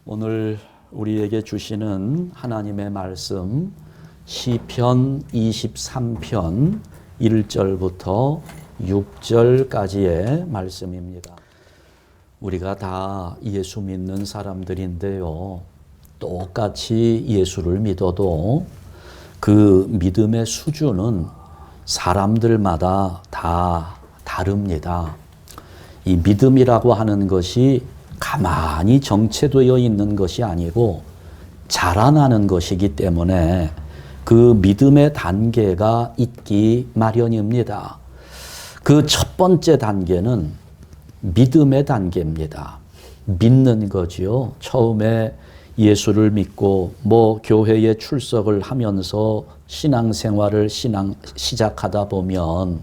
오늘 우리에게 주시는 하나님의 말씀 시편 23편 1절부터 6절까지의 말씀입니다. 우리가 다 예수 믿는 사람들인데요. 똑같이 예수를 믿어도 그 믿음의 수준은 사람들마다 다 다릅니다. 이 믿음이라고 하는 것이 가만히 정체되어 있는 것이 아니고 자라나는 것이기 때문에 그 믿음의 단계가 있기 마련입니다. 그 첫 번째 단계는 믿음의 단계입니다. 믿는 거지요. 처음에 예수를 믿고 교회에 출석을 하면서 신앙생활을 시작하다 보면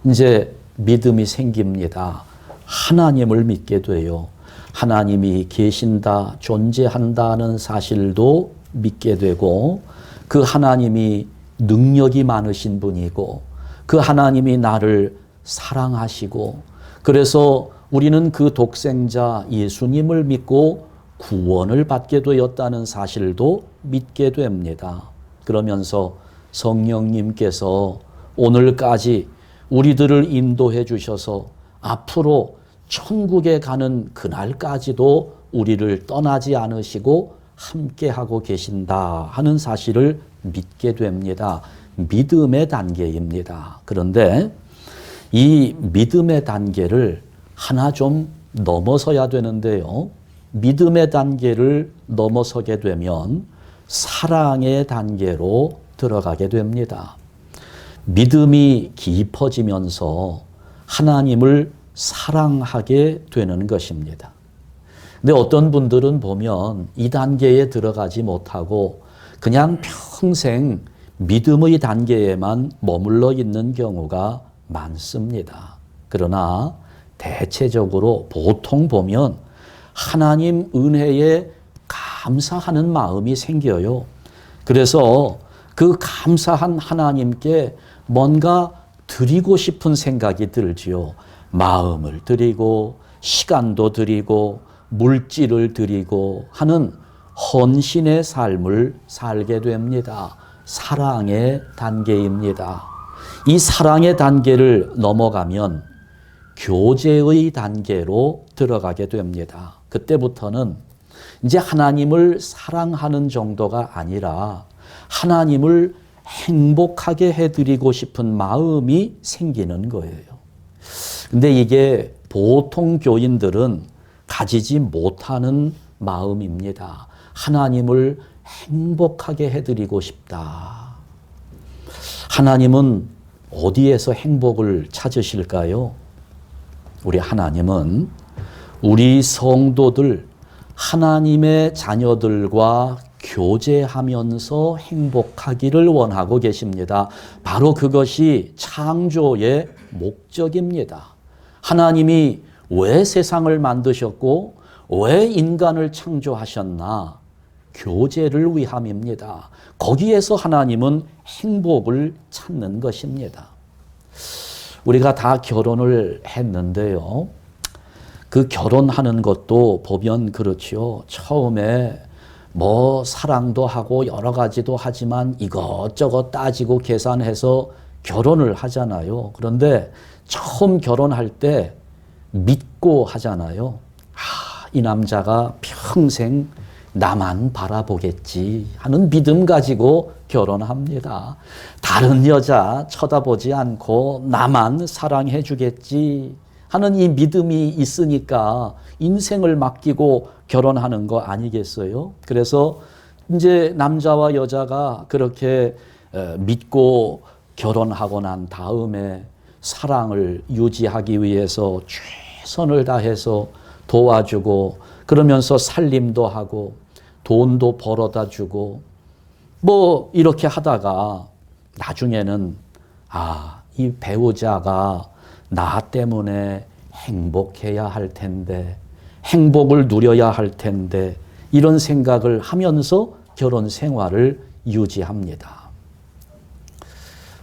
이제 믿음이 생깁니다. 하나님을 믿게 돼요. 하나님이 계신다, 존재한다는 사실도 믿게 되고 그 하나님이 능력이 많으신 분이고 그 하나님이 나를 사랑하시고 그래서 우리는 그 독생자 예수님을 믿고 구원을 받게 되었다는 사실도 믿게 됩니다. 그러면서 성령님께서 오늘까지 우리들을 인도해 주셔서 앞으로 천국에 가는 그날까지도 우리를 떠나지 않으시고 함께하고 계신다 하는 사실을 믿게 됩니다. 믿음의 단계입니다. 그런데 이 믿음의 단계를 하나 좀 넘어서야 되는데요. 믿음의 단계를 넘어서게 되면 사랑의 단계로 들어가게 됩니다. 믿음이 깊어지면서 하나님을 사랑하게 되는 것입니다. 근데 어떤 분들은 보면 이 단계에 들어가지 못하고 그냥 평생 믿음의 단계에만 머물러 있는 경우가 많습니다. 그러나 대체적으로 보통 보면 하나님 은혜에 감사하는 마음이 생겨요. 그래서 그 감사한 하나님께 뭔가 드리고 싶은 생각이 들지요. 마음을 드리고 시간도 드리고 물질을 드리고 하는 헌신의 삶을 살게 됩니다. 사랑의 단계입니다. 이 사랑의 단계를 넘어가면 교제의 단계로 들어가게 됩니다. 그때부터는 이제 하나님을 사랑하는 정도가 아니라 하나님을 행복하게 해드리고 싶은 마음이 생기는 거예요. 근데 이게 보통 교인들은 가지지 못하는 마음입니다. 하나님을 행복하게 해드리고 싶다. 하나님은 어디에서 행복을 찾으실까요? 우리 하나님은 우리 성도들, 하나님의 자녀들과 교제하면서 행복하기를 원하고 계십니다. 바로 그것이 창조의 목적입니다. 하나님이 왜 세상을 만드셨고 왜 인간을 창조하셨나? 교제를 위함입니다. 거기에서 하나님은 행복을 찾는 것입니다. 우리가 다 결혼을 했는데요. 그 결혼하는 것도 보면 그렇죠. 처음에 사랑도 하고 여러 가지도 하지만 이것저것 따지고 계산해서 결혼을 하잖아요. 그런데 처음 결혼할 때 믿고 하잖아요. 이 남자가 평생 나만 바라보겠지 하는 믿음 가지고 결혼합니다. 다른 여자 쳐다보지 않고 나만 사랑해 주겠지 하는 이 믿음이 있으니까 인생을 맡기고 결혼하는 거 아니겠어요? 그래서 이제 남자와 여자가 그렇게 믿고 결혼하고 난 다음에 사랑을 유지하기 위해서 최선을 다해서 도와주고 그러면서 살림도 하고 돈도 벌어다 주고 이렇게 하다가 나중에는 이 배우자가 나 때문에 행복해야 할 텐데 행복을 누려야 할 텐데 이런 생각을 하면서 결혼 생활을 유지합니다.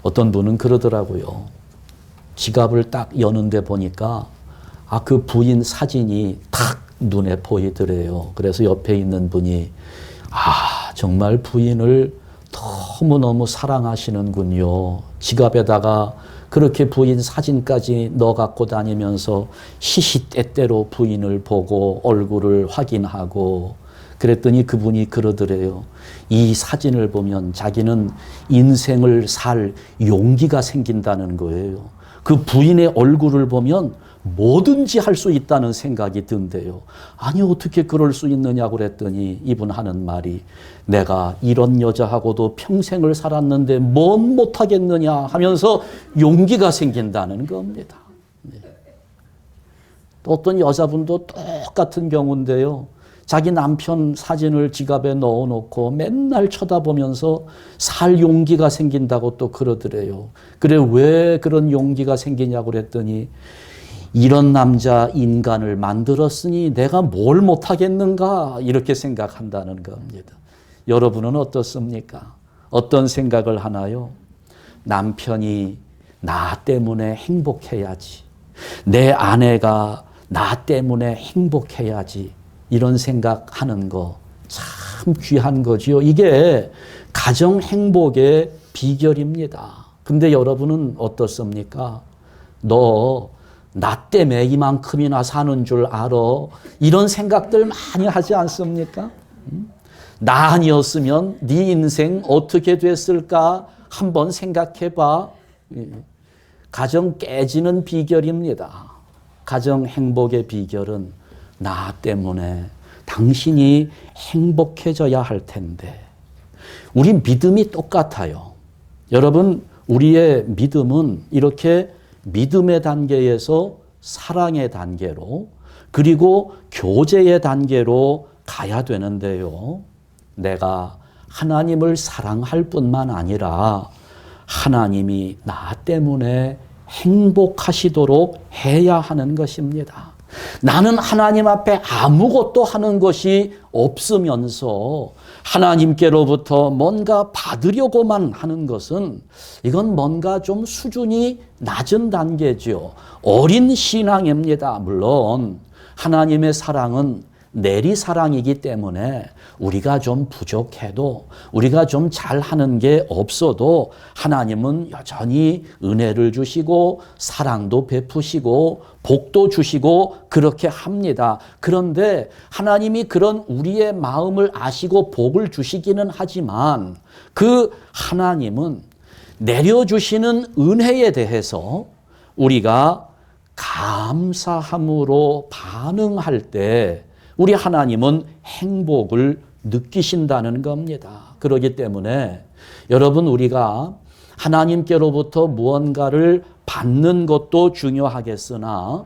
어떤 분은 그러더라고요. 지갑을 딱 여는데 보니까 그 부인 사진이 탁 눈에 보이더래요. 그래서 옆에 있는 분이 정말 부인을 너무너무 사랑하시는군요. 지갑에다가 그렇게 부인 사진까지 넣어 갖고 다니면서 시시때때로 부인을 보고 얼굴을 확인하고 그랬더니 그분이 그러더래요. 이 사진을 보면 자기는 인생을 살 용기가 생긴다는 거예요. 그 부인의 얼굴을 보면 뭐든지 할 수 있다는 생각이 든대요. 아니 어떻게 그럴 수 있느냐고 그랬더니 이분 하는 말이 내가 이런 여자하고도 평생을 살았는데 뭔 못하겠느냐 하면서 용기가 생긴다는 겁니다. 네. 또 어떤 여자분도 똑같은 경우인데요. 자기 남편 사진을 지갑에 넣어놓고 맨날 쳐다보면서 살 용기가 생긴다고 또 그러더래요. 그래 왜 그런 용기가 생기냐고 그랬더니 이런 남자 인간을 만들었으니 내가 뭘 못하겠는가 이렇게 생각한다는 겁니다. 여러분은 어떻습니까? 어떤 생각을 하나요? 남편이 나 때문에 행복해야지. 내 아내가 나 때문에 행복해야지. 이런 생각하는 거 참 귀한 거지요. 이게 가정 행복의 비결입니다. 근데 여러분은 어떻습니까? 너 나 때문에 이만큼이나 사는 줄 알아. 이런 생각들 많이 하지 않습니까? 나 아니었으면 네 인생 어떻게 됐을까 한번 생각해 봐. 가정 깨지는 비결입니다. 가정 행복의 비결은 나 때문에 당신이 행복해져야 할 텐데. 우리 믿음이 똑같아요. 여러분, 우리의 믿음은 이렇게 믿음의 단계에서 사랑의 단계로 그리고 교제의 단계로 가야 되는데요. 내가 하나님을 사랑할 뿐만 아니라 하나님이 나 때문에 행복하시도록 해야 하는 것입니다. 나는 하나님 앞에 아무것도 하는 것이 없으면서 하나님께로부터 뭔가 받으려고만 하는 것은 이건 뭔가 좀 수준이 낮은 단계죠. 어린 신앙입니다. 물론 하나님의 사랑은 내리사랑이기 때문에 우리가 좀 부족해도 우리가 좀 잘하는 게 없어도 하나님은 여전히 은혜를 주시고 사랑도 베푸시고 복도 주시고 그렇게 합니다. 그런데 하나님이 그런 우리의 마음을 아시고 복을 주시기는 하지만 그 하나님은 내려주시는 은혜에 대해서 우리가 감사함으로 반응할 때 우리 하나님은 행복을 느끼신다는 겁니다. 그렇기 때문에 여러분 우리가 하나님께로부터 무언가를 받는 것도 중요하겠으나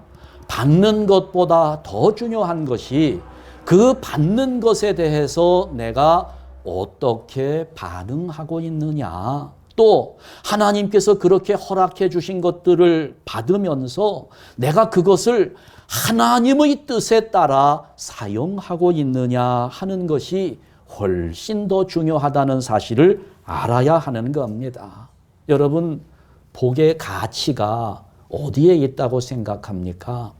받는 것보다 더 중요한 것이 그 받는 것에 대해서 내가 어떻게 반응하고 있느냐. 또 하나님께서 그렇게 허락해 주신 것들을 받으면서 내가 그것을 하나님의 뜻에 따라 사용하고 있느냐 하는 것이 훨씬 더 중요하다는 사실을 알아야 하는 겁니다. 여러분, 복의 가치가 어디에 있다고 생각합니까?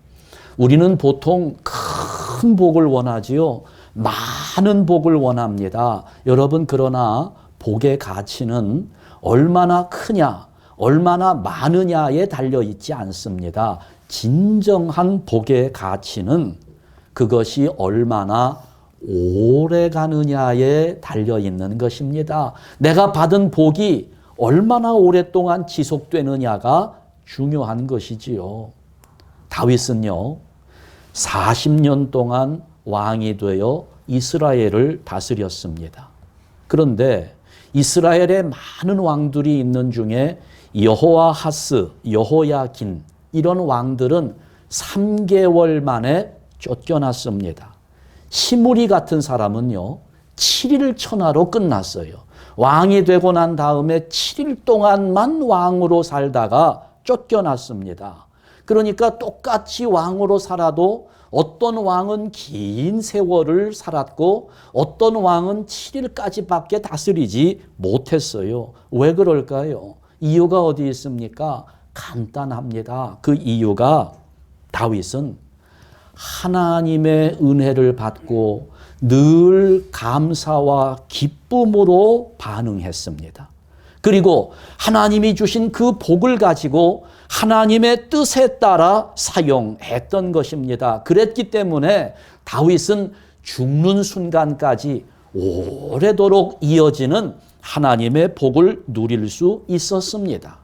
우리는 보통 큰 복을 원하지요. 많은 복을 원합니다. 여러분, 그러나 복의 가치는 얼마나 크냐, 얼마나 많으냐에 달려 있지 않습니다. 진정한 복의 가치는 그것이 얼마나 오래 가느냐에 달려 있는 것입니다. 내가 받은 복이 얼마나 오랫동안 지속되느냐가 중요한 것이지요. 다윗은요, 40년 동안 왕이 되어 이스라엘을 다스렸습니다. 그런데 이스라엘에 많은 왕들이 있는 중에 여호아하스, 여호야긴 이런 왕들은 3개월 만에 쫓겨났습니다. 시므리 같은 사람은요, 7일 천하로 끝났어요. 왕이 되고 난 다음에 7일 동안만 왕으로 살다가 쫓겨났습니다. 그러니까 똑같이 왕으로 살아도 어떤 왕은 긴 세월을 살았고 어떤 왕은 7일까지밖에 다스리지 못했어요. 왜 그럴까요? 이유가 어디 있습니까? 간단합니다. 그 이유가 다윗은 하나님의 은혜를 받고 늘 감사와 기쁨으로 반응했습니다. 그리고 하나님이 주신 그 복을 가지고 하나님의 뜻에 따라 사용했던 것입니다. 그랬기 때문에 다윗은 죽는 순간까지 오래도록 이어지는 하나님의 복을 누릴 수 있었습니다.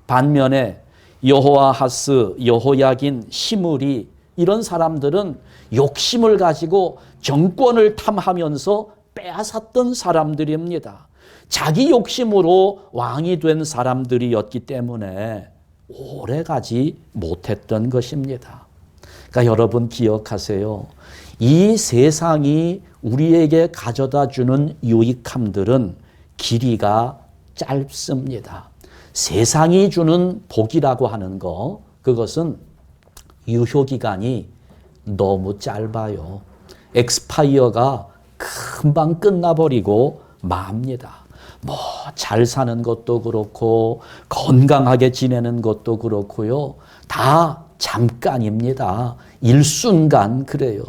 반면에 여호아하스, 여호야긴, 시므리 이런 사람들은 욕심을 가지고 정권을 탐하면서 빼앗았던 사람들입니다. 자기 욕심으로 왕이 된 사람들이었기 때문에 오래가지 못했던 것입니다. 그러니까 여러분 기억하세요. 이 세상이 우리에게 가져다 주는 유익함들은 길이가 짧습니다. 세상이 주는 복이라고 하는 거, 그것은 유효기간이 너무 짧아요. 엑스파이어가 금방 끝나버리고 맙니다. 뭐 잘 사는 것도 그렇고 건강하게 지내는 것도 그렇고요. 다 잠깐입니다. 일순간 그래요.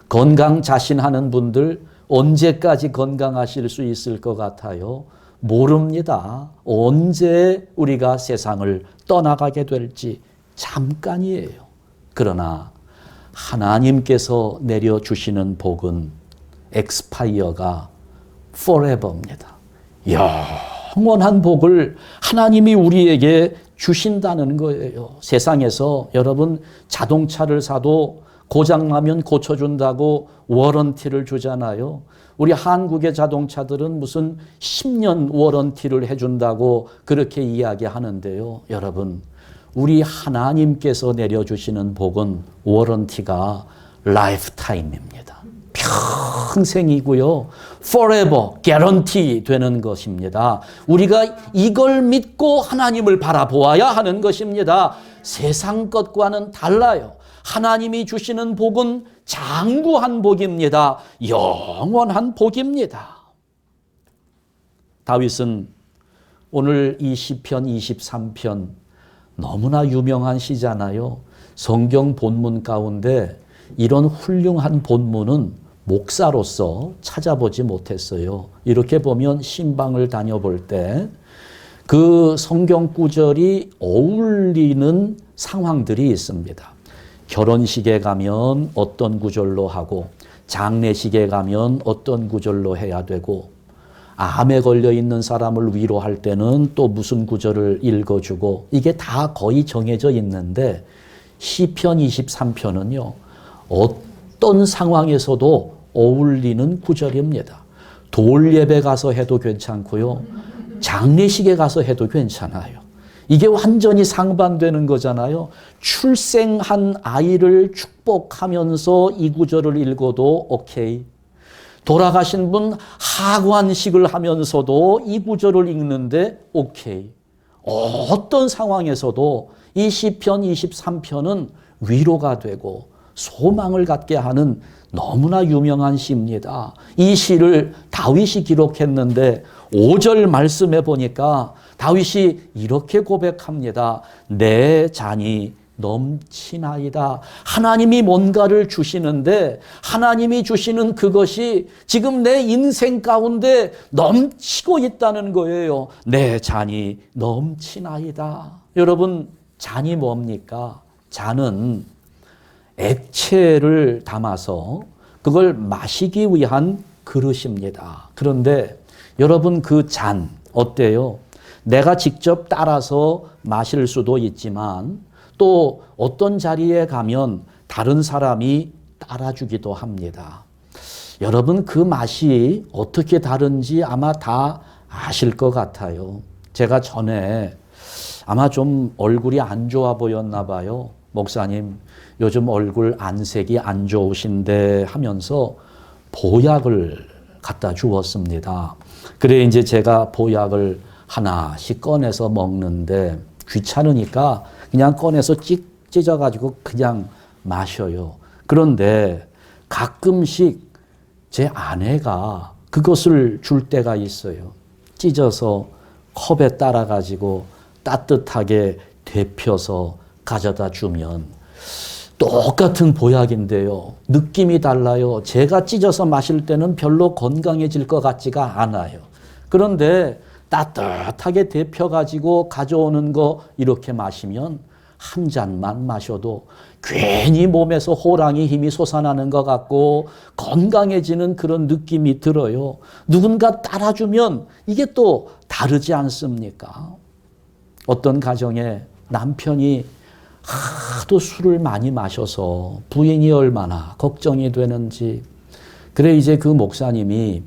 건강 자신하는 분들 언제까지 건강하실 수 있을 것 같아요? 모릅니다. 언제 우리가 세상을 떠나가게 될지 잠깐이에요. 그러나 하나님께서 내려주시는 복은 엑스파이어가 forever입니다. 영원한 복을 하나님이 우리에게 주신다는 거예요. 세상에서 여러분 자동차를 사도 고장나면 고쳐준다고 워런티를 주잖아요. 우리 한국의 자동차들은 무슨 10년 워런티를 해준다고 그렇게 이야기하는데요. 여러분, 우리 하나님께서 내려주시는 복은 워런티가 라이프타임입니다. 평생이고요. forever, guarantee 되는 것입니다. 우리가 이걸 믿고 하나님을 바라보아야 하는 것입니다. 세상 것과는 달라요. 하나님이 주시는 복은 장구한 복입니다. 영원한 복입니다. 다윗은 오늘 이 시편 23편 너무나 유명한 시잖아요. 성경 본문 가운데 이런 훌륭한 본문은 목사로서 찾아보지 못했어요. 이렇게 보면 신방을 다녀볼 때 그 성경 구절이 어울리는 상황들이 있습니다. 결혼식에 가면 어떤 구절로 하고 장례식에 가면 어떤 구절로 해야 되고 암에 걸려 있는 사람을 위로할 때는 또 무슨 구절을 읽어주고 이게 다 거의 정해져 있는데 시편 23편은요. 어떤 상황에서도 어울리는 구절입니다. 돌 예배 가서 해도 괜찮고요. 장례식에 가서 해도 괜찮아요. 이게 완전히 상반되는 거잖아요. 출생한 아이를 축복하면서 이 구절을 읽어도 오케이. 돌아가신 분 하관식을 하면서도 이 구절을 읽는데 오케이. 어떤 상황에서도 이 시편 23편은 위로가 되고 소망을 갖게 하는 너무나 유명한 시입니다. 이 시를 다윗이 기록했는데 5절 말씀해 보니까 다윗이 이렇게 고백합니다. 내 잔이 넘치나이다. 하나님이 뭔가를 주시는데 하나님이 주시는 그것이 지금 내 인생 가운데 넘치고 있다는 거예요. 내 잔이 넘치나이다. 여러분, 잔이 뭡니까? 잔은 액체를 담아서 그걸 마시기 위한 그릇입니다. 그런데 여러분 그 잔 어때요? 내가 직접 따라서 마실 수도 있지만 또 어떤 자리에 가면 다른 사람이 따라주기도 합니다. 여러분 그 맛이 어떻게 다른지 아마 다 아실 것 같아요. 제가 전에 아마 좀 얼굴이 안 좋아 보였나 봐요. 목사님, 요즘 얼굴 안색이 안 좋으신데 하면서 보약을 갖다 주었습니다. 그래 이제 제가 보약을 하나씩 꺼내서 먹는데 귀찮으니까 그냥 꺼내서 찢어가지고 그냥 마셔요. 그런데 가끔씩 제 아내가 그것을 줄 때가 있어요. 찢어서 컵에 따라가지고 따뜻하게 데펴서 가져다 주면 똑같은 보약인데요. 느낌이 달라요. 제가 찢어서 마실 때는 별로 건강해질 것 같지가 않아요. 그런데 따뜻하게 데펴가지고 가져오는 거 이렇게 마시면 한 잔만 마셔도 괜히 몸에서 호랑이 힘이 솟아나는 것 같고 건강해지는 그런 느낌이 들어요. 누군가 따라주면 이게 또 다르지 않습니까? 어떤 가정에 남편이 하도 술을 많이 마셔서 부인이 얼마나 걱정이 되는지, 그래 이제 그 목사님이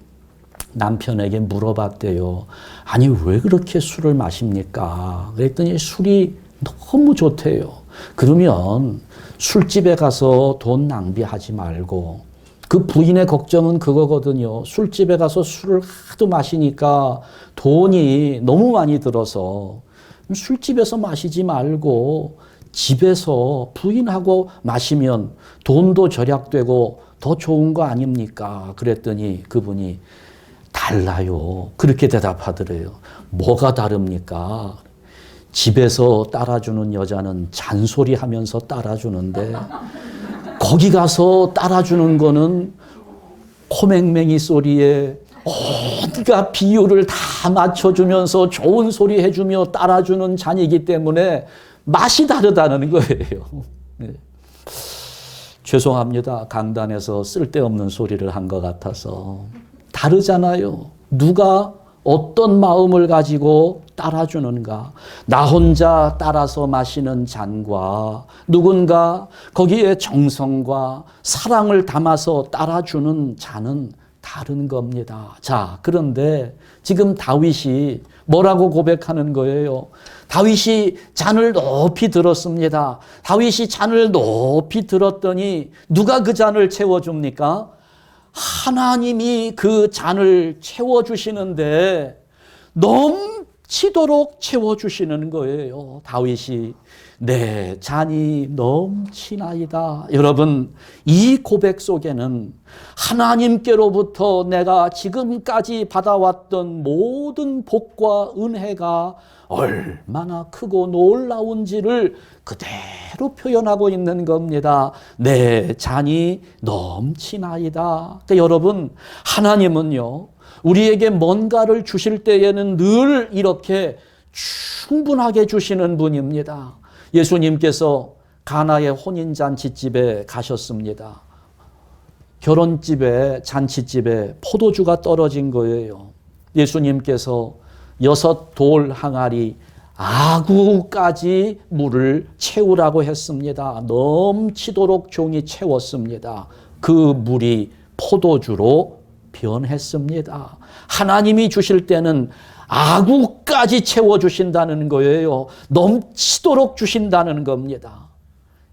남편에게 물어봤대요. 아니 왜 그렇게 술을 마십니까? 그랬더니 술이 너무 좋대요. 그러면 술집에 가서 돈 낭비하지 말고, 그 부인의 걱정은 그거거든요. 술집에 가서 술을 하도 마시니까 돈이 너무 많이 들어서 술집에서 마시지 말고 집에서 부인하고 마시면 돈도 절약되고 더 좋은 거 아닙니까? 그랬더니 그분이 달라요. 그렇게 대답하더래요. 뭐가 다릅니까? 집에서 따라주는 여자는 잔소리하면서 따라주는데 거기 가서 따라주는 거는 코맹맹이 소리에 온갖 비율을 다 맞춰주면서 좋은 소리 해주며 따라주는 잔이기 때문에 맛이 다르다는 거예요. 네. 죄송합니다. 강단에서 쓸데없는 소리를 한 것 같아서. 다르잖아요. 누가 어떤 마음을 가지고 따라주는가. 나 혼자 따라서 마시는 잔과 누군가 거기에 정성과 사랑을 담아서 따라주는 잔은 다른 겁니다. 자, 그런데 지금 다윗이 뭐라고 고백하는 거예요? 다윗이 잔을 높이 들었습니다. 다윗이 잔을 높이 들었더니 누가 그 잔을 채워줍니까? 하나님이 그 잔을 채워주시는데 넘치도록 채워주시는 거예요. 다윗이 내 잔이 넘치나이다. 여러분, 이 고백 속에는 하나님께로부터 내가 지금까지 받아왔던 모든 복과 은혜가 얼마나 크고 놀라운지를 그대로 표현하고 있는 겁니다. 내 잔이 넘치나이다. 그러니까 여러분, 하나님은요, 우리에게 뭔가를 주실 때에는 늘 이렇게 충분하게 주시는 분입니다. 예수님께서 가나의 혼인잔치집에 가셨습니다. 결혼집에, 잔치집에 포도주가 떨어진 거예요. 예수님께서 6돌 항아리 아구까지 물을 채우라고 했습니다. 넘치도록 종이 채웠습니다. 그 물이 포도주로 변했습니다. 하나님이 주실 때는 아구까지 채워주신다는 거예요. 넘치도록 주신다는 겁니다.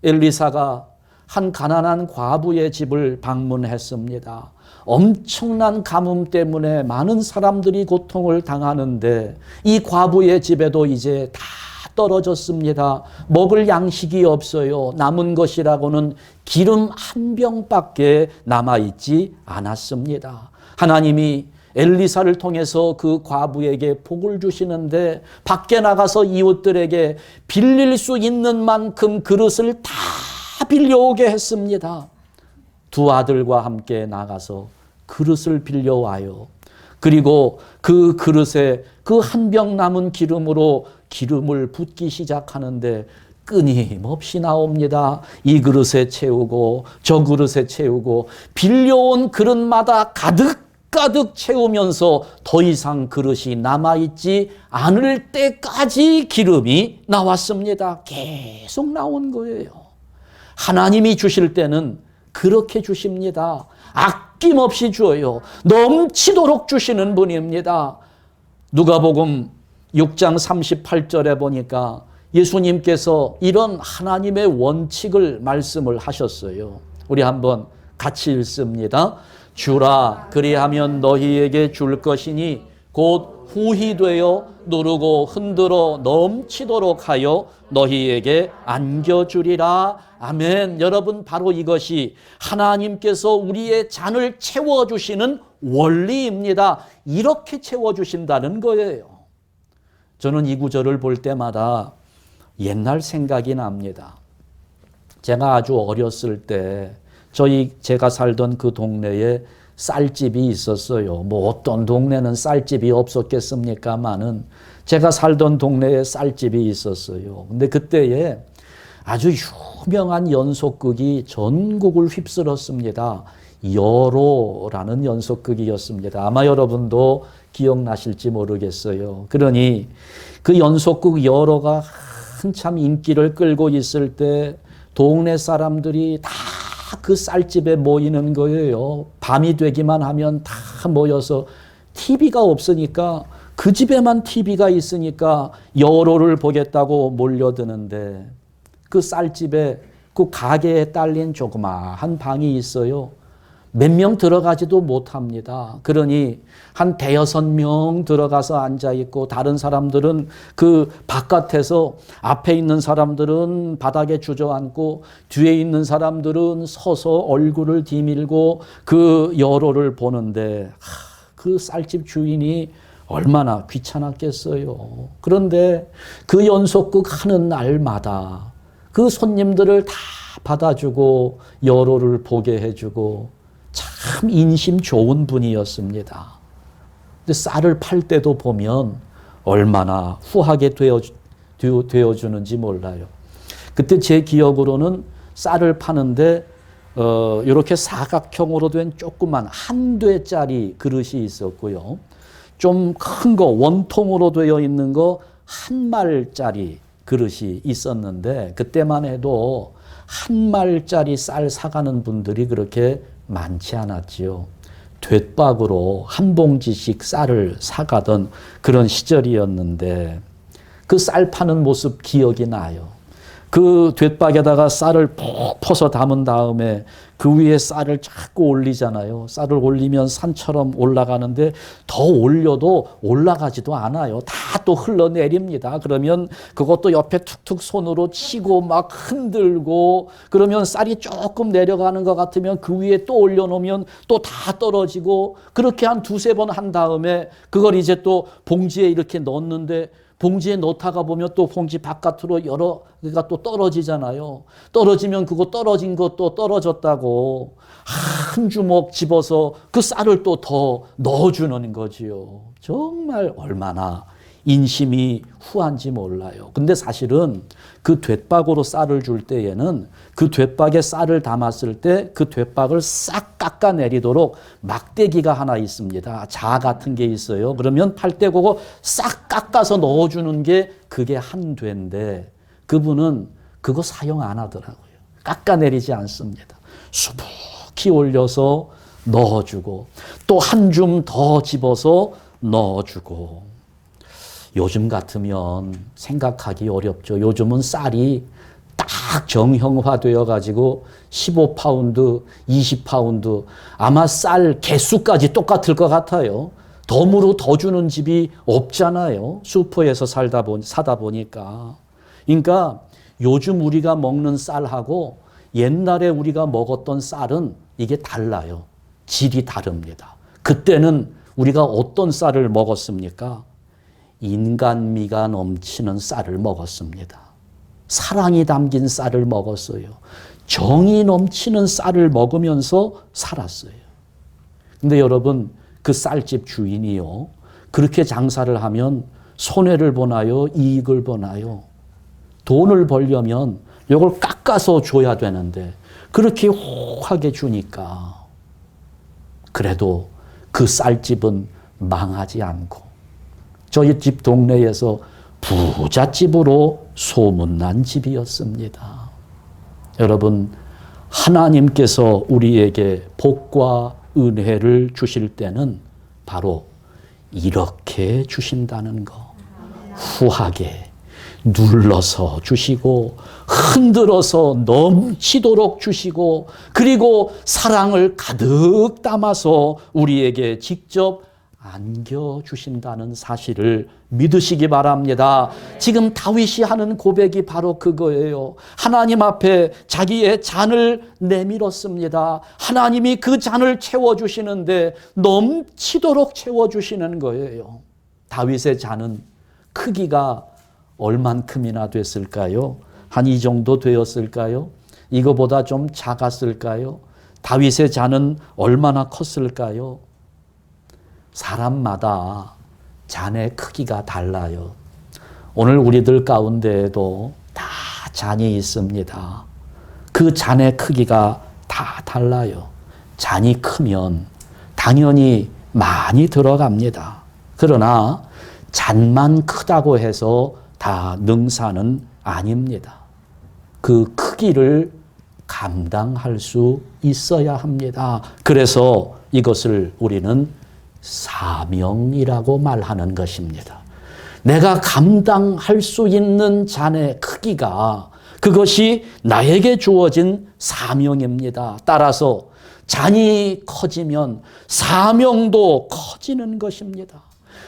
엘리사가 한 가난한 과부의 집을 방문했습니다. 엄청난 가뭄 때문에 많은 사람들이 고통을 당하는데 이 과부의 집에도 이제 다 떨어졌습니다. 먹을 양식이 없어요. 남은 것이라고는 기름 한 병밖에 남아있지 않았습니다. 하나님이 엘리사를 통해서 그 과부에게 복을 주시는데 밖에 나가서 이웃들에게 빌릴 수 있는 만큼 그릇을 다 빌려오게 했습니다. 두 아들과 함께 나가서 그릇을 빌려와요. 그리고 그 그릇에 그 한 병 남은 기름으로 기름을 붓기 시작하는데 끊임없이 나옵니다. 이 그릇에 채우고 저 그릇에 채우고 빌려온 그릇마다 가득 채우면서 더 이상 그릇이 남아있지 않을 때까지 기름이 나왔습니다. 계속 나온 거예요. 하나님이 주실 때는 그렇게 주십니다. 아낌없이 주어요. 넘치도록 주시는 분입니다. 누가복음 6장 38절에 보니까 예수님께서 이런 하나님의 원칙을 말씀을 하셨어요. 우리 한번 같이 읽습니다. 주라 그리하면 너희에게 줄 것이니 곧 후히 되어 누르고 흔들어 넘치도록 하여 너희에게 안겨주리라. 아멘. 여러분, 바로 이것이 하나님께서 우리의 잔을 채워주시는 원리입니다. 이렇게 채워주신다는 거예요. 저는 이 구절을 볼 때마다 옛날 생각이 납니다. 제가 아주 어렸을 때 제가 살던 그 동네에 쌀집이 있었어요. 뭐 어떤 동네는 쌀집이 없었겠습니까마는 제가 살던 동네에 쌀집이 있었어요. 근데 그때에 아주 유명한 연속극이 전국을 휩쓸었습니다. 여로라는 연속극이었습니다. 아마 여러분도 기억나실지 모르겠어요. 그러니 그 연속극 여로가 한참 인기를 끌고 있을 때 동네 사람들이 다 그 쌀집에 모이는 거예요. 밤이 되기만 하면 다 모여서 TV가 없으니까 그 집에만 TV가 있으니까 여로를 보겠다고 몰려드는데 그 쌀집에 그 가게에 딸린 조그마한 방이 있어요. 몇 명 들어가지도 못합니다. 그러니 한 대여섯 명 들어가서 앉아있고 다른 사람들은 그 바깥에서 앞에 있는 사람들은 바닥에 주저앉고 뒤에 있는 사람들은 서서 얼굴을 디밀고 그 여로를 보는데 그 쌀집 주인이 얼마나 귀찮았겠어요. 그런데 그 연속극 하는 날마다 그 손님들을 다 받아주고 여로를 보게 해주고 참 인심 좋은 분이었습니다. 근데 쌀을 팔 때도 보면 얼마나 후하게 되어주는지 몰라요. 그때 제 기억으로는 쌀을 파는데 이렇게 사각형으로 된 조그만 한 대짜리 그릇이 있었고요. 좀 큰 거 원통으로 되어 있는 거 한 말짜리 그릇이 있었는데 그때만 해도 한 말짜리 쌀 사가는 분들이 그렇게 많지 않았지요. 돛박으로 한 봉지씩 쌀을 사가던 그런 시절이었는데 그 쌀 파는 모습 기억이 나요. 그 돛박에다가 쌀을 푹 퍼서 담은 다음에 그 위에 쌀을 자꾸 올리잖아요. 쌀을 올리면 산처럼 올라가는데 더 올려도 올라가지도 않아요. 다 또 흘러내립니다. 그러면 그것도 옆에 툭툭 손으로 치고 막 흔들고 그러면 쌀이 조금 내려가는 것 같으면 그 위에 또 올려놓으면 또 다 떨어지고 그렇게 한 두세 번 한 다음에 그걸 이제 또 봉지에 이렇게 넣었는데 봉지에 넣다가 보면 또 봉지 바깥으로 그러니까 또 떨어지잖아요. 떨어지면 그거 떨어진 것도 떨어졌다고 한 주먹 집어서 그 쌀을 또 더 넣어주는 거지요. 정말 얼마나 인심이 후한지 몰라요. 근데 사실은 그 돛박으로 쌀을 줄 때에는 그 돛박에 쌀을 담았을 때 그 돛박을 싹 깎아내리도록 막대기가 하나 있습니다. 자 같은 게 있어요. 그러면 팔 때 그거 싹 깎아서 넣어주는 게 그게 한 되인데 그분은 그거 사용 안 하더라고요. 깎아내리지 않습니다. 수북히 올려서 넣어주고 또 한 줌 더 집어서 넣어주고 요즘 같으면 생각하기 어렵죠. 요즘은 쌀이 딱 정형화되어 가지고 15파운드, 20파운드 아마 쌀 개수까지 똑같을 것 같아요. 덤으로 더 주는 집이 없잖아요. 슈퍼에서 사다 보니까. 그러니까 요즘 우리가 먹는 쌀하고 옛날에 우리가 먹었던 쌀은 이게 달라요. 질이 다릅니다. 그때는 우리가 어떤 쌀을 먹었습니까? 인간미가 넘치는 쌀을 먹었습니다. 사랑이 담긴 쌀을 먹었어요. 정이 넘치는 쌀을 먹으면서 살았어요. 근데 여러분, 그 쌀집 주인이요. 그렇게 장사를 하면 손해를 보나요? 이익을 보나요? 돈을 벌려면 이걸 깎아서 줘야 되는데 그렇게 호하게 주니까 그래도 그 쌀집은 망하지 않고 저희 집 동네에서 부잣집으로 소문난 집이었습니다. 여러분, 하나님께서 우리에게 복과 은혜를 주실 때는 바로 이렇게 주신다는 거. 후하게 눌러서 주시고 흔들어서 넘치도록 주시고 그리고 사랑을 가득 담아서 우리에게 직접 안겨주신다는 사실을 믿으시기 바랍니다. 지금 다윗이 하는 고백이 바로 그거예요. 하나님 앞에 자기의 잔을 내밀었습니다. 하나님이 그 잔을 채워주시는데 넘치도록 채워주시는 거예요. 다윗의 잔은 크기가 얼만큼이나 됐을까요? 한 이 정도 되었을까요? 이거보다 좀 작았을까요? 다윗의 잔은 얼마나 컸을까요? 사람마다 잔의 크기가 달라요. 오늘 우리들 가운데에도 다 잔이 있습니다. 그 잔의 크기가 다 달라요. 잔이 크면 당연히 많이 들어갑니다. 그러나 잔만 크다고 해서 다 능사는 아닙니다. 그 크기를 감당할 수 있어야 합니다. 그래서 이것을 우리는 사명이라고 말하는 것입니다. 내가 감당할 수 있는 잔의 크기가 그것이 나에게 주어진 사명입니다. 따라서 잔이 커지면 사명도 커지는 것입니다.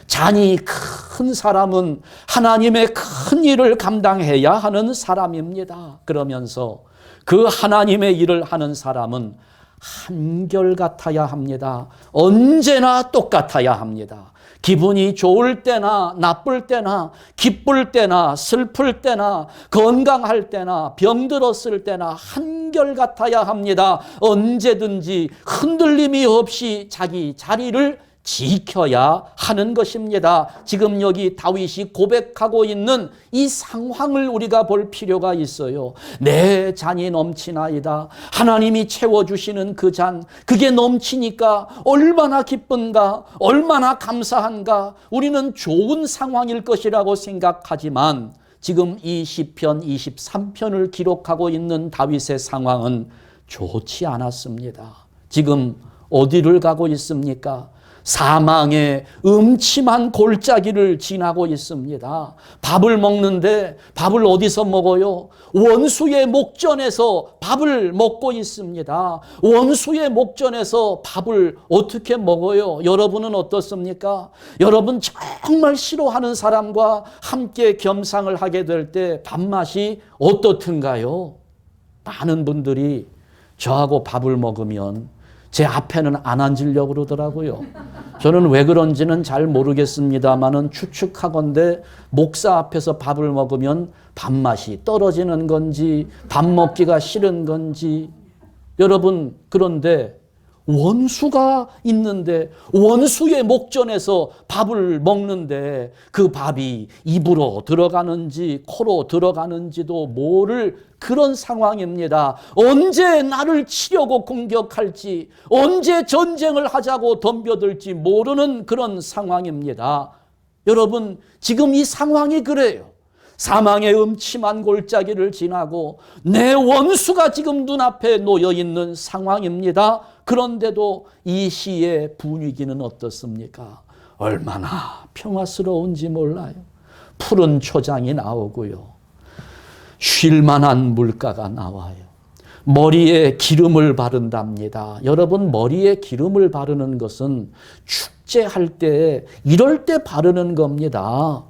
잔이 큰 사람은 하나님의 큰 일을 감당해야 하는 사람입니다. 그러면서 그 하나님의 일을 하는 사람은 한결같아야 합니다. 언제나 똑같아야 합니다. 기분이 좋을 때나 나쁠 때나 기쁠 때나 슬플 때나 건강할 때나 병들었을 때나 한결같아야 합니다. 언제든지 흔들림이 없이 자기 자리를 지켜야 하는 것입니다. 지금 여기 다윗이 고백하고 있는 이 상황을 우리가 볼 필요가 있어요. 내 잔이 넘치나이다. 하나님이 채워주시는 그 잔, 그게 넘치니까 얼마나 기쁜가, 얼마나 감사한가. 우리는 좋은 상황일 것이라고 생각하지만 지금 이 시편 23편을 기록하고 있는 다윗의 상황은 좋지 않았습니다. 지금 어디를 가고 있습니까? 사망의 음침한 골짜기를 지나고 있습니다. 밥을 먹는데 밥을 어디서 먹어요? 원수의 목전에서 밥을 먹고 있습니다. 원수의 목전에서 밥을 어떻게 먹어요? 여러분은 어떻습니까? 여러분 정말 싫어하는 사람과 함께 겸상을 하게 될 때 밥맛이 어떻든가요? 많은 분들이 저하고 밥을 먹으면 제 앞에는 안 앉으려고 그러더라고요. 저는 왜 그런지는 잘 모르겠습니다만은 추측하건대 목사 앞에서 밥을 먹으면 밥맛이 떨어지는 건지 밥 먹기가 싫은 건지. 여러분, 그런데 원수가 있는데 원수의 목전에서 밥을 먹는데 그 밥이 입으로 들어가는지 코로 들어가는지도 모를 그런 상황입니다. 언제 나를 치려고 공격할지, 언제 전쟁을 하자고 덤벼들지 모르는 그런 상황입니다. 여러분, 지금 이 상황이 그래요. 사망의 음침한 골짜기를 지나고 내 원수가 지금 눈앞에 놓여 있는 상황입니다. 그런데도 이 시의 분위기는 어떻습니까? 얼마나 평화스러운지 몰라요. 푸른 초장이 나오고요. 쉴만한 물가가 나와요. 머리에 기름을 바른답니다. 여러분, 머리에 기름을 바르는 것은 축제할 때, 이럴 때 바르는 겁니다.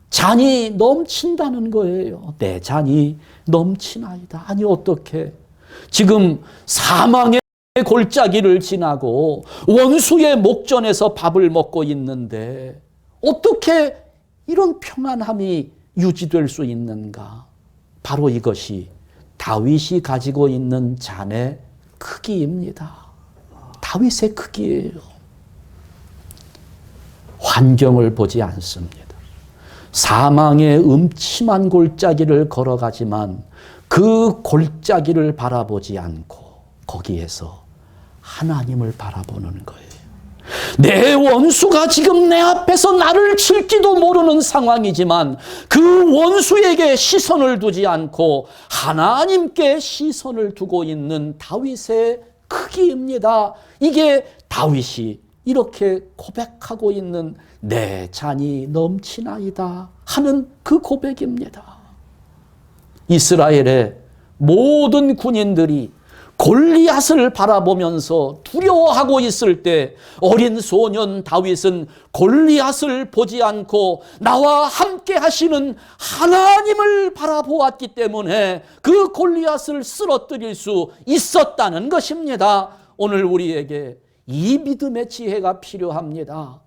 잔이 넘친다는 거예요. 내 잔이 넘치나이다. 아니, 어떻게? 지금 사망의 골짜기를 지나고 원수의 목전에서 밥을 먹고 있는데 어떻게 이런 평안함이 유지될 수 있는가? 바로 이것이 다윗이 가지고 있는 잔의 크기입니다. 다윗의 크기예요. 환경을 보지 않습니다. 사망의 음침한 골짜기를 걸어가지만 그 골짜기를 바라보지 않고 거기에서 하나님을 바라보는 거예요. 내 원수가 지금 내 앞에서 나를 칠지도 모르는 상황이지만 그 원수에게 시선을 두지 않고 하나님께 시선을 두고 있는 다윗의 크기입니다. 이게 다윗이 이렇게 고백하고 있는 내 잔이 넘치나이다 하는 그 고백입니다. 이스라엘의 모든 군인들이 골리앗을 바라보면서 두려워하고 있을 때 어린 소년 다윗은 골리앗을 보지 않고 나와 함께 하시는 하나님을 바라보았기 때문에 그 골리앗을 쓰러뜨릴 수 있었다는 것입니다. 오늘 우리에게 이 믿음의 지혜가 필요합니다.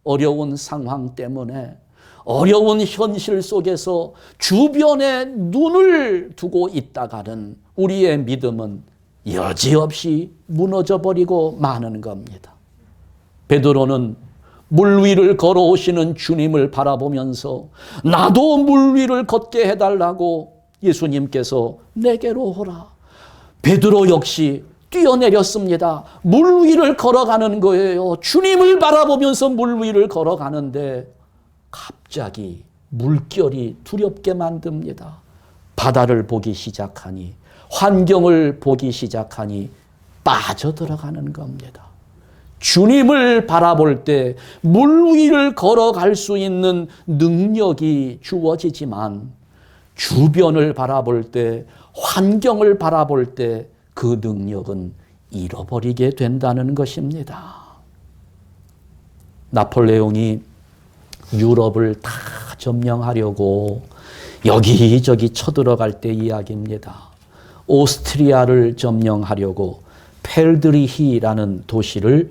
어려운 상황 때문에, 어려운 현실 속에서 주변에 눈을 두고 있다가는 우리의 믿음은 여지없이 무너져 버리고 마는 겁니다. 베드로는 물 위를 걸어오시는 주님을 바라보면서 나도 물 위를 걷게 해달라고 예수님께서 내게로 오라. 베드로 역시 뛰어내렸습니다. 물 위를 걸어가는 거예요. 주님을 바라보면서 물 위를 걸어가는데 갑자기 물결이 두렵게 만듭니다. 바다를 보기 시작하니, 환경을 보기 시작하니 빠져들어가는 겁니다. 주님을 바라볼 때 물 위를 걸어갈 수 있는 능력이 주어지지만 주변을 바라볼 때, 환경을 바라볼 때 그 능력은 잃어버리게 된다는 것입니다. 나폴레옹이 유럽을 다 점령하려고 여기저기 쳐들어갈 때 이야기입니다. 오스트리아를 점령하려고 펠드리히라는 도시를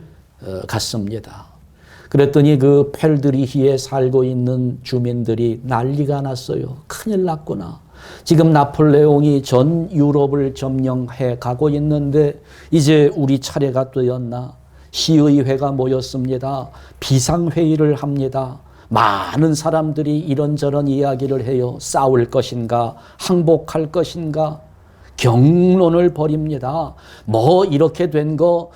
갔습니다. 그랬더니 그 펠드리히에 살고 있는 주민들이 난리가 났어요. 큰일 났구나. 지금 나폴레옹이 전 유럽을 점령해 가고 있는데 이제 우리 차례가 되었나? 시의회가 모였습니다. 비상회의를 합니다. 많은 사람들이 이런저런 이야기를 해요. 싸울 것인가? 항복할 것인가? 경론을 벌입니다. 뭐 이렇게 된 거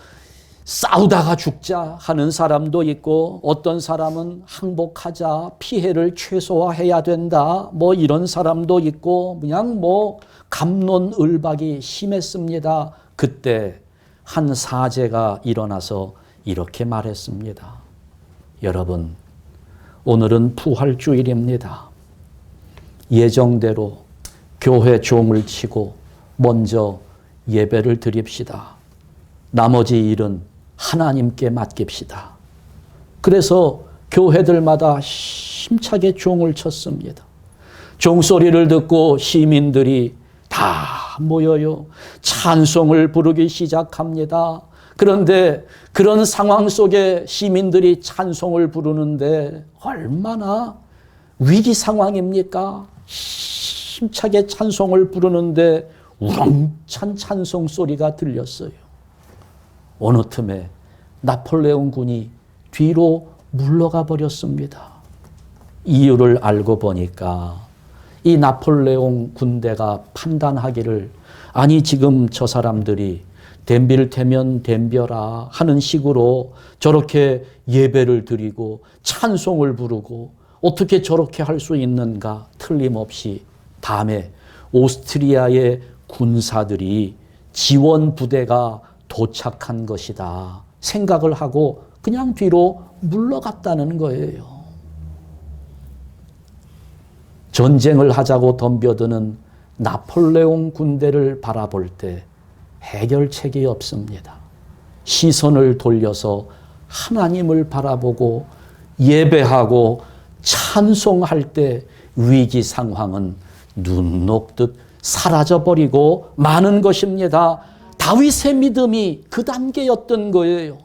싸우다가 죽자 하는 사람도 있고 어떤 사람은 항복하자, 피해를 최소화해야 된다, 뭐 이런 사람도 있고 그냥 뭐 갑론을박이 심했습니다. 그때 한 사제가 일어나서 이렇게 말했습니다. 여러분, 오늘은 부활주일입니다. 예정대로 교회 종을 치고 먼저 예배를 드립시다. 나머지 일은 하나님께 맡깁시다. 그래서 교회들마다 힘차게 종을 쳤습니다. 종소리를 듣고 시민들이 다 모여요. 찬송을 부르기 시작합니다. 그런데 그런 상황 속에 시민들이 찬송을 부르는데 얼마나 위기 상황입니까? 힘차게 찬송을 부르는데 우렁찬 찬송 소리가 들렸어요. 어느 틈에 나폴레옹 군이 뒤로 물러가 버렸습니다. 이유를 알고 보니까 이 나폴레옹 군대가 판단하기를 아니 지금 저 사람들이 댐비를 태면 댐벼라 하는 식으로 저렇게 예배를 드리고 찬송을 부르고 어떻게 저렇게 할 수 있는가? 틀림없이 다음에 오스트리아의 군사들이 지원 부대가 도착한 것이다 생각을 하고 그냥 뒤로 물러갔다는 거예요. 전쟁을 하자고 덤벼드는 나폴레옹 군대를 바라볼 때 해결책이 없습니다. 시선을 돌려서 하나님을 바라보고 예배하고 찬송할 때 위기 상황은 눈 녹듯 사라져버리고 마는 것입니다. 다윗의 믿음이 그 단계였던 거예요.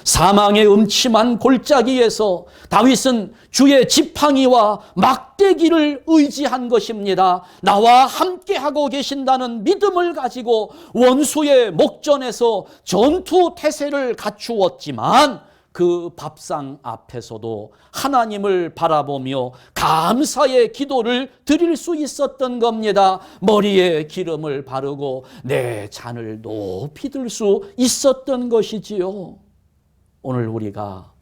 사망의 음침한 골짜기에서 다윗은 주의 지팡이와 막대기를 의지한 것입니다. 나와 함께하고 계신다는 믿음을 가지고 원수의 목전에서 전투 태세를 갖추었지만 그 밥상 앞에서도 하나님을 바라보며 감사의 기도를 드릴 수 있었던 겁니다. 머리에 기름을 바르고 내 잔을 높이 들 수 있었던 것이지요. 오늘 우리가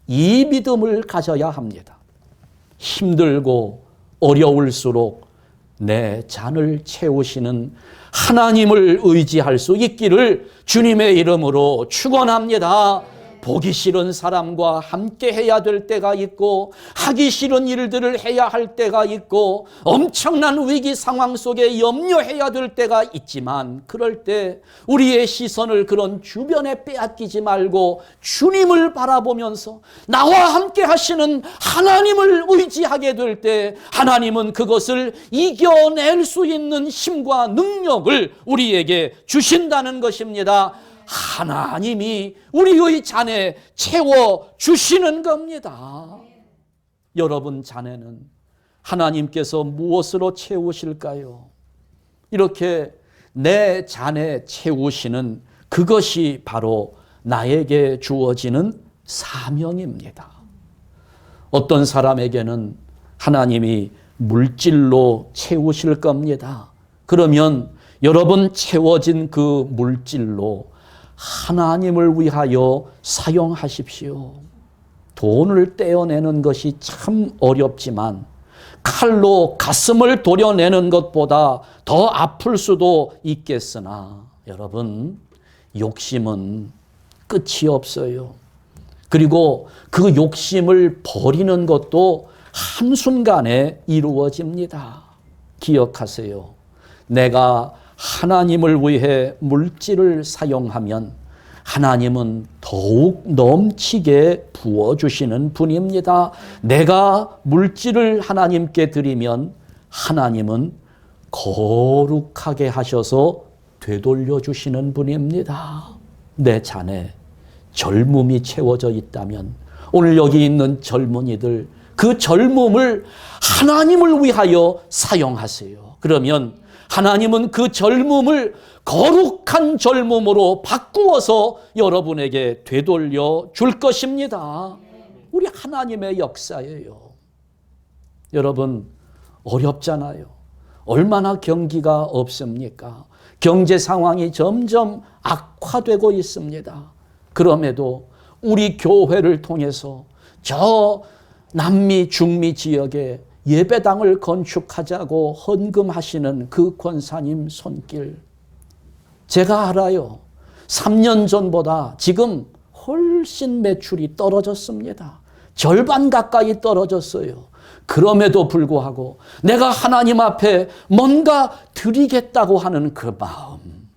이 믿음을 가져야 합니다. 힘들고 어려울수록 내 잔을 채우시는 하나님을 의지할 수 있기를 주님의 이름으로 축원합니다. 보기 싫은 사람과 함께 해야 될 때가 있고 하기 싫은 일들을 해야 할 때가 있고 엄청난 위기 상황 속에 염려해야 될 때가 있지만 그럴 때 우리의 시선을 그런 주변에 빼앗기지 말고 주님을 바라보면서 나와 함께 하시는 하나님을 의지하게 될 때 하나님은 그것을 이겨낼 수 있는 힘과 능력을 우리에게 주신다는 것입니다. 하나님이 우리의 잔에 채워주시는 겁니다. 여러분 잔에는 하나님께서 무엇으로 채우실까요? 이렇게 내 잔에 채우시는 그것이 바로 나에게 주어지는 사명입니다. 어떤 사람에게는 하나님이 물질로 채우실 겁니다. 그러면 여러분 채워진 그 물질로 하나님을 위하여 사용하십시오. 돈을 떼어내는 것이 참 어렵지만 칼로 가슴을 도려내는 것보다 더 아플 수도 있겠으나 여러분, 욕심은 끝이 없어요. 그리고 그 욕심을 버리는 것도 한순간에 이루어집니다. 기억하세요. 내가 하나님을 위해 물질을 사용하면 하나님은 더욱 넘치게 부어주시는 분입니다. 내가 물질을 하나님께 드리면 하나님은 거룩하게 하셔서 되돌려 주시는 분입니다. 내 잔에 젊음이 채워져 있다면 오늘 여기 있는 젊은이들, 그 젊음을 하나님을 위하여 사용하세요. 그러면 하나님은 그 젊음을 거룩한 젊음으로 바꾸어서 여러분에게 되돌려 줄 것입니다. 우리 하나님의 역사예요. 여러분, 어렵잖아요. 얼마나 경기가 없습니까? 경제 상황이 점점 악화되고 있습니다. 그럼에도 우리 교회를 통해서 저 남미 중미 지역에 예배당을 건축하자고 헌금하시는 그 권사님 손길, 제가 알아요. 3년 전보다 지금 훨씬 매출이 떨어졌습니다. 절반 가까이 떨어졌어요. 그럼에도 불구하고 내가 하나님 앞에 뭔가 드리겠다고 하는 그 마음,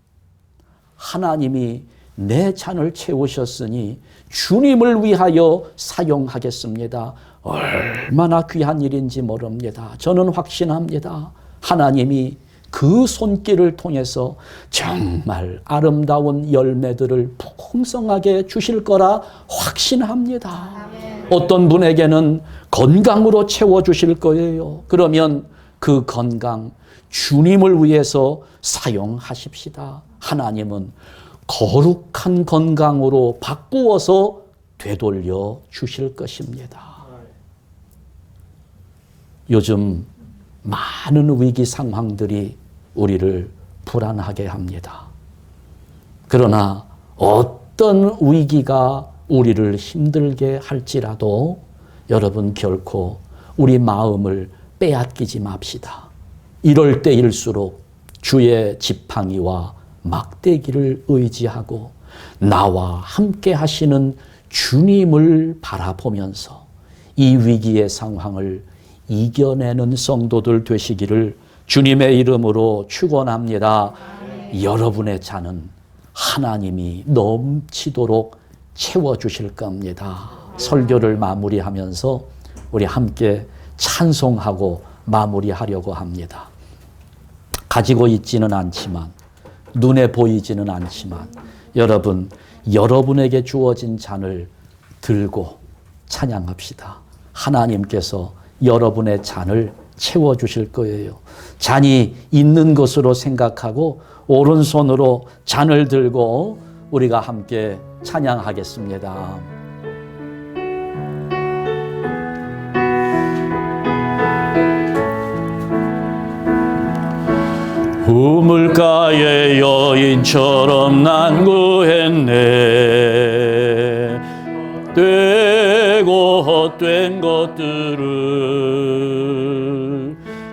하나님이 내 잔을 채우셨으니 주님을 위하여 사용하겠습니다. 얼마나 귀한 일인지 모릅니다. 저는 확신합니다. 하나님이 그 손길을 통해서 정말 아름다운 열매들을 풍성하게 주실 거라 확신합니다. 어떤 분에게는 건강으로 채워주실 거예요. 그러면 그 건강 주님을 위해서 사용하십시다. 하나님은 거룩한 건강으로 바꾸어서 되돌려 주실 것입니다. 요즘 많은 위기 상황들이 우리를 불안하게 합니다. 그러나 어떤 위기가 우리를 힘들게 할지라도 여러분 결코 우리 마음을 빼앗기지 맙시다. 이럴 때일수록 주의 지팡이와 막대기를 의지하고 나와 함께 하시는 주님을 바라보면서 이 위기의 상황을 이겨내는 성도들 되시기를 주님의 이름으로 축원합니다. 여러분의 잔은 하나님이 넘치도록 채워주실 겁니다. 설교를 마무리하면서 우리 함께 찬송하고 마무리하려고 합니다. 가지고 있지는 않지만, 눈에 보이지는 않지만 여러분, 여러분에게 주어진 잔을 들고 찬양합시다. 하나님께서 여러분의 잔을 채워주실 거예요. 잔이 있는 것으로 생각하고 오른손으로 잔을 들고 우리가 함께 찬양하겠습니다. 우물가의 여인처럼 난 구했네. 되고 헛된 것들을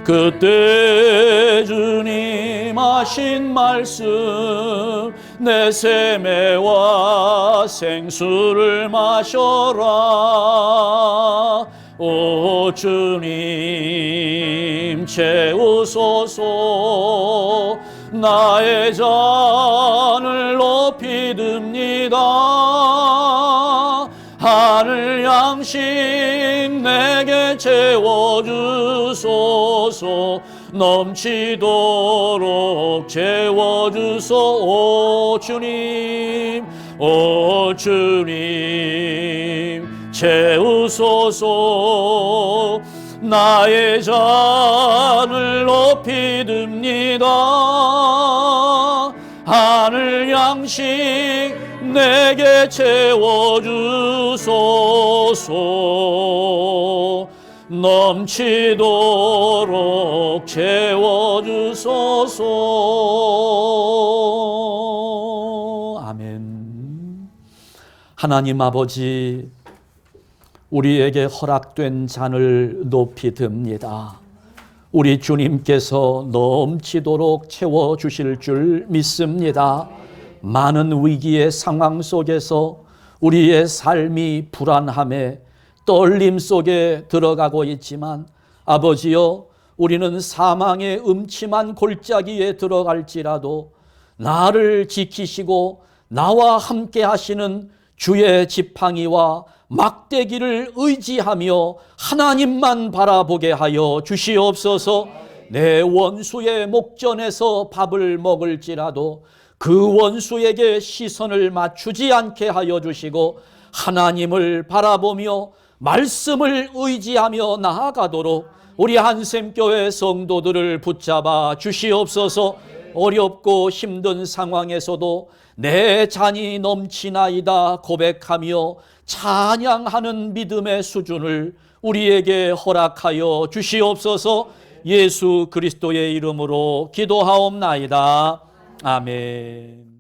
그때 주님 하신 말씀, 내 세매와 생수를 마셔라. 오 주님 채우소서. 나의 잔을 높이 듭니다. 하늘 양식 내게 채워주소서. 넘치도록 채워주소. 오 주님, 오 주님 채우소서. 나의 잔을 높이 듭니다. 하늘 양식 내게 채워주소서. 넘치도록 채워주소서. 아멘. 하나님 아버지, 우리에게 허락된 잔을 높이 듭니다. 우리 주님께서 넘치도록 채워주실 줄 믿습니다. 많은 위기의 상황 속에서 우리의 삶이 불안함에 떨림 속에 들어가고 있지만 아버지여, 우리는 사망의 음침한 골짜기에 들어갈지라도 나를 지키시고 나와 함께 하시는 주의 지팡이와 막대기를 의지하며 하나님만 바라보게 하여 주시옵소서. 내 원수의 목전에서 밥을 먹을지라도 그 원수에게 시선을 맞추지 않게 하여 주시고 하나님을 바라보며 말씀을 의지하며 나아가도록 우리 한샘교회 성도들을 붙잡아 주시옵소서. 어렵고 힘든 상황에서도 내 잔이 넘치나이다 고백하며 찬양하는 믿음의 수준을 우리에게 허락하여 주시옵소서. 예수 그리스도의 이름으로 기도하옵나이다. 아멘.